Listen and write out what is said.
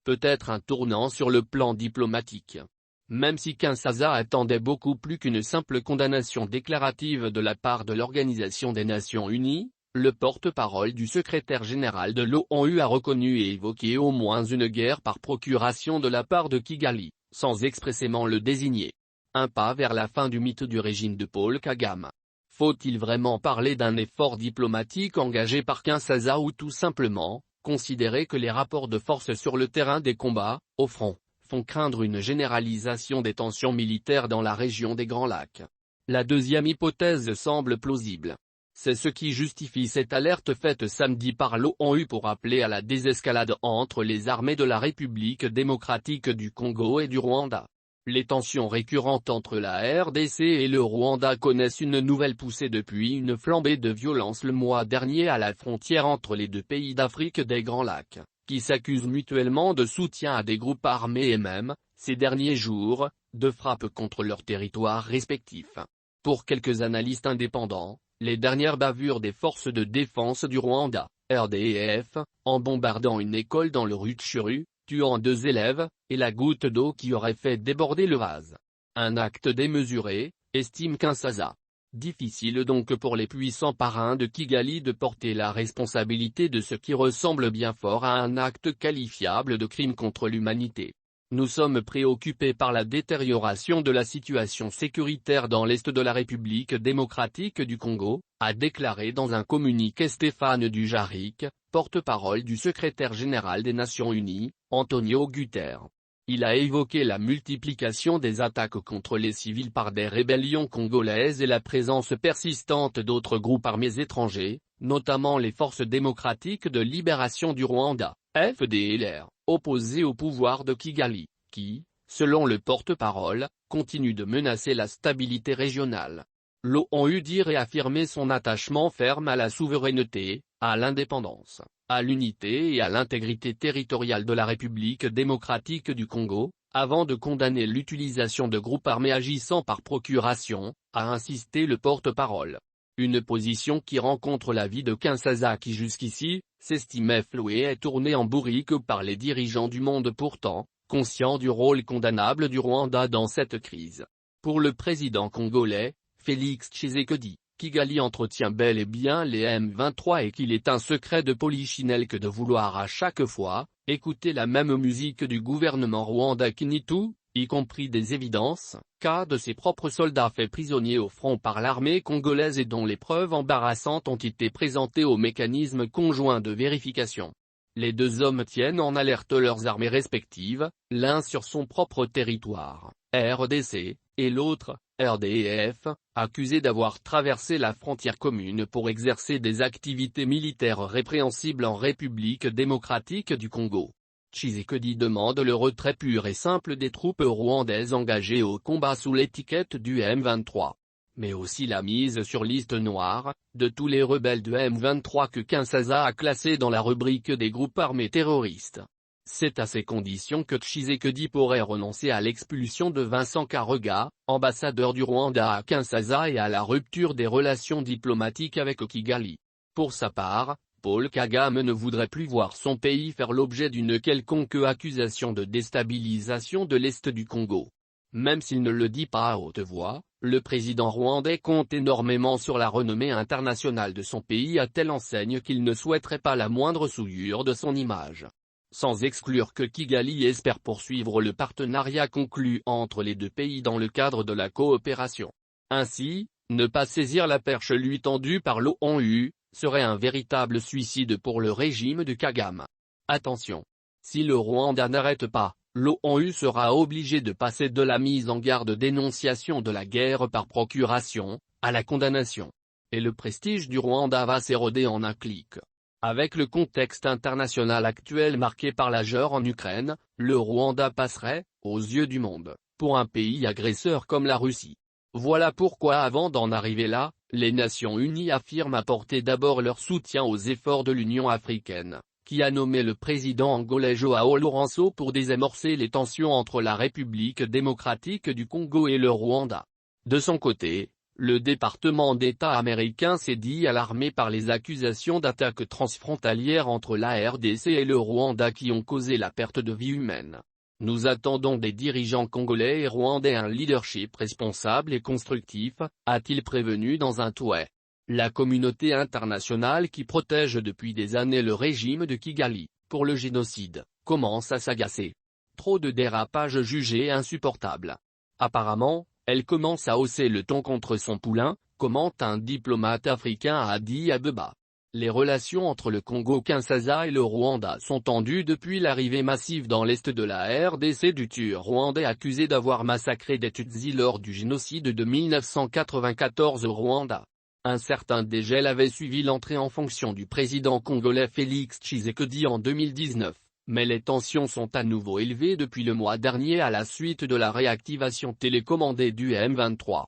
peut-être un tournant sur le plan diplomatique. Même si Kinshasa attendait beaucoup plus qu'une simple condamnation déclarative de la part de l'Organisation des Nations Unies, le porte-parole du secrétaire général de l'ONU a reconnu et évoqué au moins une guerre par procuration de la part de Kigali, sans expressément le désigner. Un pas vers la fin du mythe du régime de Paul Kagame. Faut-il vraiment parler d'un effort diplomatique engagé par Kinshasa ou tout simplement considérer que les rapports de force sur le terrain des combats, au front, font craindre une généralisation des tensions militaires dans la région des Grands Lacs? La deuxième hypothèse semble plausible. C'est ce qui justifie cette alerte faite samedi par l'ONU pour appeler à la désescalade entre les armées de la République démocratique du Congo et du Rwanda. Les tensions récurrentes entre la RDC et le Rwanda connaissent une nouvelle poussée depuis une flambée de violence le mois dernier à la frontière entre les deux pays d'Afrique des Grands Lacs, qui s'accusent mutuellement de soutien à des groupes armés et même, ces derniers jours, de frappes contre leurs territoires respectifs. Pour quelques analystes indépendants, les dernières bavures des forces de défense du Rwanda, RDF, en bombardant une école dans le Rutshuru, tuant 2 élèves, et la goutte d'eau qui aurait fait déborder le vase. Un acte démesuré, estime Kinshasa. Difficile donc pour les puissants parrains de Kigali de porter la responsabilité de ce qui ressemble bien fort à un acte qualifiable de crime contre l'humanité. Nous sommes préoccupés par la détérioration de la situation sécuritaire dans l'est de la République démocratique du Congo, a déclaré dans un communiqué Stéphane Dujarric, porte-parole du secrétaire général des Nations Unies, Antonio Guterres. Il a évoqué la multiplication des attaques contre les civils par des rébellions congolaises et la présence persistante d'autres groupes armés étrangers, notamment les Forces démocratiques de libération du Rwanda, FDLR, opposées au pouvoir de Kigali, qui, selon le porte-parole, continue de menacer la stabilité régionale. L'ONU dit réaffirmer son attachement ferme à la souveraineté, à l'indépendance, à l'unité et à l'intégrité territoriale de la République démocratique du Congo, avant de condamner l'utilisation de groupes armés agissant par procuration, a insisté le porte-parole. Une position qui rencontre l'avis de Kinshasa qui jusqu'ici, s'estimait flouée et tournée en bourrique par les dirigeants du monde pourtant, conscients du rôle condamnable du Rwanda dans cette crise. Pour le président congolais, Félix Tshisekedi, Kigali entretient bel et bien les M23 et qu'il est un secret de polichinelle que de vouloir à chaque fois, écouter la même musique du gouvernement rwandais qui nie tout, y compris des évidences, cas de ses propres soldats faits prisonniers au front par l'armée congolaise et dont les preuves embarrassantes ont été présentées au mécanisme conjoint de vérification. Les deux hommes tiennent en alerte leurs armées respectives, l'un sur son propre territoire, RDC, et l'autre, RDF, accusé d'avoir traversé la frontière commune pour exercer des activités militaires répréhensibles en République démocratique du Congo. Tshisekedi demande le retrait pur et simple des troupes rwandaises engagées au combat sous l'étiquette du M23. Mais aussi la mise sur liste noire, de tous les rebelles du M23 que Kinshasa a classés dans la rubrique des groupes armés terroristes. C'est à ces conditions que Tshisekedi pourrait renoncer à l'expulsion de Vincent Karega, ambassadeur du Rwanda à Kinshasa et à la rupture des relations diplomatiques avec Kigali. Pour sa part, Paul Kagame ne voudrait plus voir son pays faire l'objet d'une quelconque accusation de déstabilisation de l'Est du Congo. Même s'il ne le dit pas à haute voix, le président rwandais compte énormément sur la renommée internationale de son pays à telle enseigne qu'il ne souhaiterait pas la moindre souillure de son image. Sans exclure que Kigali espère poursuivre le partenariat conclu entre les deux pays dans le cadre de la coopération. Ainsi, ne pas saisir la perche lui tendue par l'ONU, serait un véritable suicide pour le régime de Kagame. Attention! Si le Rwanda n'arrête pas, l'ONU sera obligée de passer de la mise en garde dénonciation de la guerre par procuration, à la condamnation. Et le prestige du Rwanda va s'éroder en un clic. Avec le contexte international actuel marqué par la guerre en Ukraine, le Rwanda passerait, aux yeux du monde, pour un pays agresseur comme la Russie. Voilà pourquoi avant d'en arriver là, les Nations Unies affirment apporter d'abord leur soutien aux efforts de l'Union africaine, qui a nommé le président angolais João Lourenço pour désamorcer les tensions entre la République démocratique du Congo et le Rwanda. De son côté, Le département d'État américain s'est dit alarmé par les accusations d'attaques transfrontalières entre la RDC et le Rwanda qui ont causé la perte de vies humaines. Nous attendons des dirigeants congolais et rwandais un leadership responsable et constructif, a-t-il prévenu dans un tweet. La communauté internationale qui protège depuis des années le régime de Kigali, pour le génocide, commence à s'agacer. Trop de dérapages jugés insupportables. Apparemment, elle commence à hausser le ton contre son poulain, commente un diplomate africain à Addis Abeba. Les relations entre le Congo-Kinshasa et le Rwanda sont tendues depuis l'arrivée massive dans l'est de la RDC du tueur rwandais accusé d'avoir massacré des Tutsis lors du génocide de 1994 au Rwanda. Un certain dégel avait suivi l'entrée en fonction du président congolais Félix Tshisekedi en 2019. Mais les tensions sont à nouveau élevées depuis le mois dernier à la suite de la réactivation télécommandée du M23.